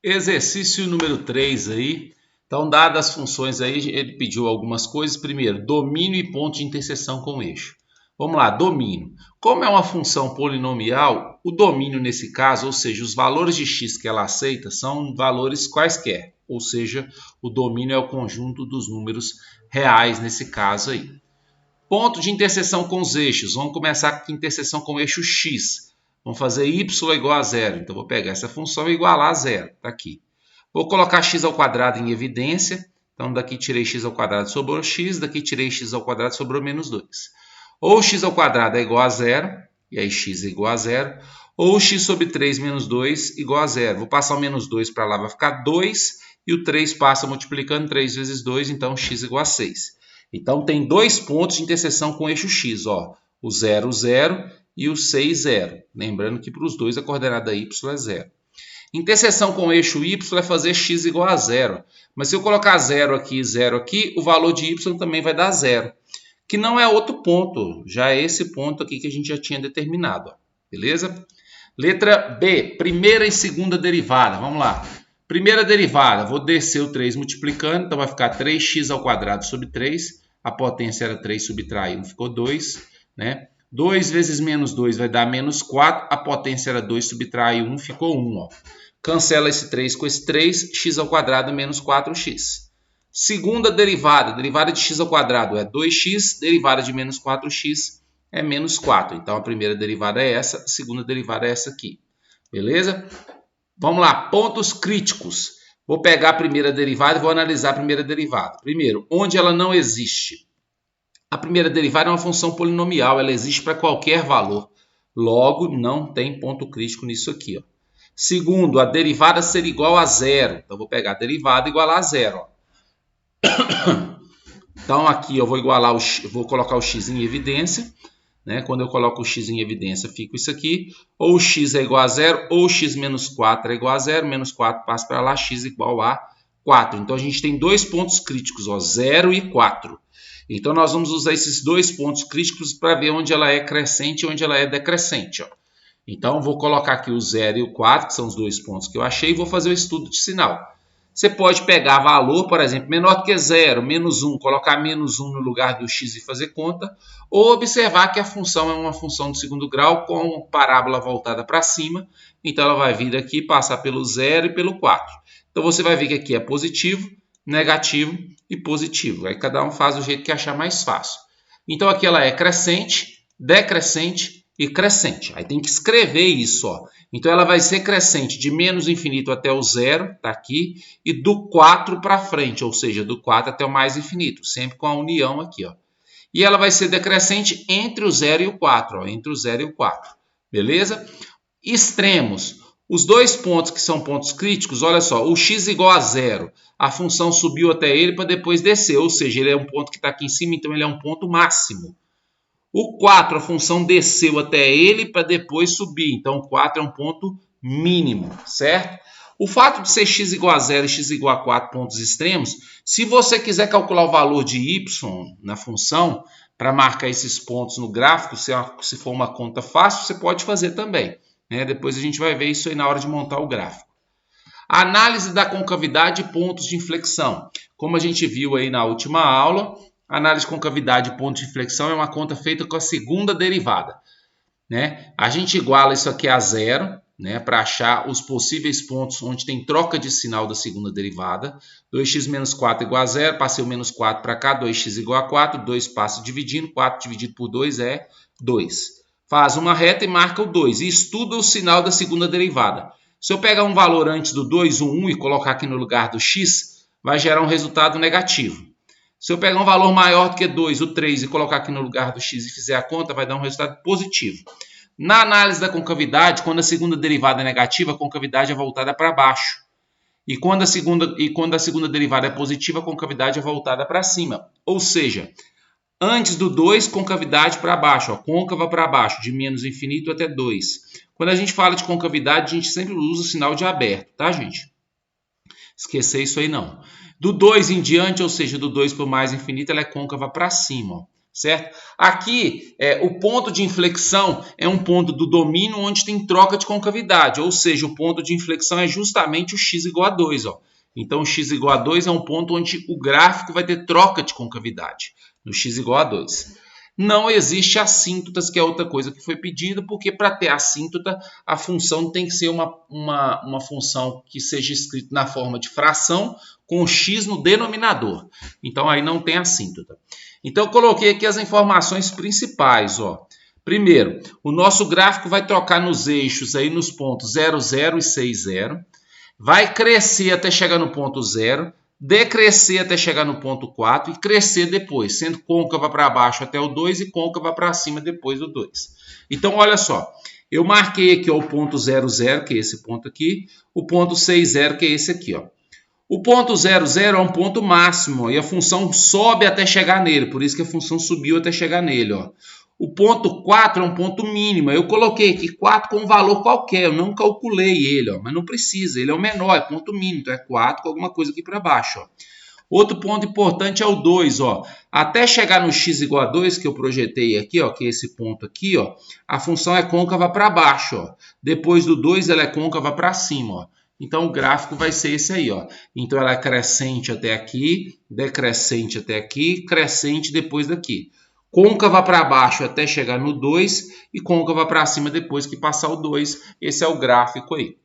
Exercício número 3 aí. Então, dadas as funções aí, ele pediu algumas coisas. Primeiro, domínio e ponto de interseção com o eixo. Vamos lá, domínio. Como é uma função polinomial, o domínio nesse caso, ou seja, os valores de x que ela aceita são valores quaisquer. Ou seja, o domínio é o conjunto dos números reais nesse caso aí. Ponto de interseção com os eixos. Vamos começar com interseção com o eixo x. Vamos fazer y igual a zero. Então, vou pegar essa função e igualar a zero. Está aqui. Vou colocar x ao quadrado em evidência. Então, daqui tirei x ao quadrado sobrou x. Daqui tirei x ao quadrado sobrou menos 2. Ou x ao quadrado é igual a zero. E aí x é igual a zero. Ou x sobre 3 menos 2 igual a zero. Vou passar o menos 2 para lá, vai ficar 2. E o 3 passa multiplicando 3 vezes 2. Então, x igual a 6. Então, tem dois pontos de interseção com o eixo x, ó, o 0, 0 e o 6, 0. Lembrando que para os dois a coordenada y é 0. Interseção com o eixo y é fazer x igual a 0. Mas se eu colocar 0 aqui e 0 aqui, o valor de y também vai dar 0. Que não é outro ponto, já é esse ponto aqui que a gente já tinha determinado. Ó. Beleza? Letra B, primeira e segunda derivada. Vamos lá. Primeira derivada, vou descer o 3 multiplicando, então vai ficar 3x ao quadrado sobre 3. A potência era 3, subtrair 1, ficou 2. Né? 2 vezes menos 2 vai dar menos 4. A potência era 2, subtrair 1, ficou 1. Ó. Cancela esse 3 com esse 3, x ao quadrado menos 4x. Segunda derivada, derivada de x ao quadrado é 2x, derivada de menos 4x é menos 4. Então, a primeira derivada é essa, a segunda derivada é essa aqui. Beleza? Vamos lá, pontos críticos. Vou pegar a primeira derivada e vou analisar a primeira derivada. Primeiro, onde ela não existe. A primeira derivada é uma função polinomial, ela existe para qualquer valor. Logo, não tem ponto crítico nisso aqui. Ó. Segundo, a derivada ser igual a zero. Então, vou pegar a derivada e igualar a zero. Ó. Então, aqui eu vou colocar o x em evidência. Né? Quando eu coloco o x em evidência, fica isso aqui. Ou x é igual a zero, ou x menos 4 é igual a zero. Menos 4 passa para lá, x igual a 4. Então, a gente tem dois pontos críticos, ó, 0 e 4. Então, nós vamos usar esses dois pontos críticos para ver onde ela é crescente e onde ela é decrescente. Ó. Então, vou colocar aqui o 0 e o 4, que são os dois pontos que eu achei, e vou fazer o estudo de sinal. Você pode pegar valor, por exemplo, menor que 0, menos 1, colocar menos 1 no lugar do x e fazer conta, ou observar que a função é uma função de segundo grau com parábola voltada para cima, então ela vai vir aqui, passar pelo 0 e pelo 4. Então você vai ver que aqui é positivo, negativo e positivo. Aí cada um faz do jeito que achar mais fácil. Então aqui ela é crescente, decrescente e crescente. Aí tem que escrever isso, ó. Então, ela vai ser crescente de menos infinito até o zero, está aqui, e do 4 para frente, ou seja, do 4 até o mais infinito, sempre com a união aqui. Ó. E ela vai ser decrescente entre o 0 e o 4, ó, entre o 0 e o 4, beleza? Extremos, os dois pontos que são pontos críticos, olha só, o x igual a 0, a função subiu até ele para depois descer, ou seja, ele é um ponto que está aqui em cima, então ele é um ponto máximo. O 4, a função desceu até ele para depois subir. Então, o 4 é um ponto mínimo, certo? O fato de ser x igual a 0 e x igual a 4 pontos extremos, se você quiser calcular o valor de y na função, para marcar esses pontos no gráfico, se for uma conta fácil, você pode fazer também. Né? Depois a gente vai ver isso aí na hora de montar o gráfico. A análise da concavidade e pontos de inflexão. Como a gente viu aí na última aula, a análise de concavidade e ponto de inflexão é uma conta feita com a segunda derivada. Né? A gente iguala isso aqui a zero, né, para achar os possíveis pontos onde tem troca de sinal da segunda derivada. 2x menos 4 igual a zero, passei o menos 4 para cá, 2x igual a 4, 2 passa dividindo, 4 dividido por 2 é 2. Faz uma reta e marca o 2 e estuda o sinal da segunda derivada. Se eu pegar um valor antes do 2, o 1 e colocar aqui no lugar do x, vai gerar um resultado negativo. Se eu pegar um valor maior do que 2, o 3, e colocar aqui no lugar do x e fizer a conta, vai dar um resultado positivo. Na análise da concavidade, quando a segunda derivada é negativa, a concavidade é voltada para baixo. E quando a segunda derivada é positiva, a concavidade é voltada para cima. Ou seja, antes do 2, concavidade para baixo, ó, côncava para baixo, de menos infinito até 2. Quando a gente fala de concavidade, a gente sempre usa o sinal de aberto, tá, gente? Esquecer isso aí não. Do 2 em diante, ou seja, do 2 para o mais infinito, ela é côncava para cima. Ó. certo? Aqui, o ponto de inflexão é um ponto do domínio onde tem troca de concavidade, ou seja, o ponto de inflexão é justamente o x igual a 2, ó. Então, o x igual a 2 é um ponto onde o gráfico vai ter troca de concavidade, no x igual a 2. Não existe assíntotas, que é outra coisa que foi pedido, porque para ter assíntota, a função tem que ser uma função que seja escrita na forma de fração, com x no denominador. Então, aí não tem assíntota. Então, eu coloquei aqui as informações principais, ó. Primeiro, o nosso gráfico vai trocar nos eixos, aí nos pontos 0, 0 e 6, 0. Vai crescer até chegar no ponto 0, decrescer até chegar no ponto 4 e crescer depois, sendo côncava para baixo até o 2 e côncava para cima depois do 2. Então, olha só, eu marquei aqui ó, o ponto 0, 0, que é esse ponto aqui, o ponto 6, 0, que é esse aqui, ó. O ponto 0, 0 é um ponto máximo e a função sobe até chegar nele, por isso que a função subiu até chegar nele, ó. O ponto 4 é um ponto mínimo. Eu coloquei aqui 4 com um valor qualquer, eu não calculei ele, ó, mas não precisa, ele é o menor, é ponto mínimo, então é 4 com alguma coisa aqui para baixo. Ó. Outro ponto importante é o 2, ó. Até chegar no x igual a 2, que eu projetei aqui, ó, que é esse ponto aqui, ó, a função é côncava para baixo. Ó. Depois do 2, ela é côncava para cima. Ó. Então, o gráfico vai ser esse aí. Ó. Então, ela é crescente até aqui, decrescente até aqui, crescente depois daqui. Côncava para baixo até chegar no 2 e côncava para cima depois que passar o 2. Esse é o gráfico aí.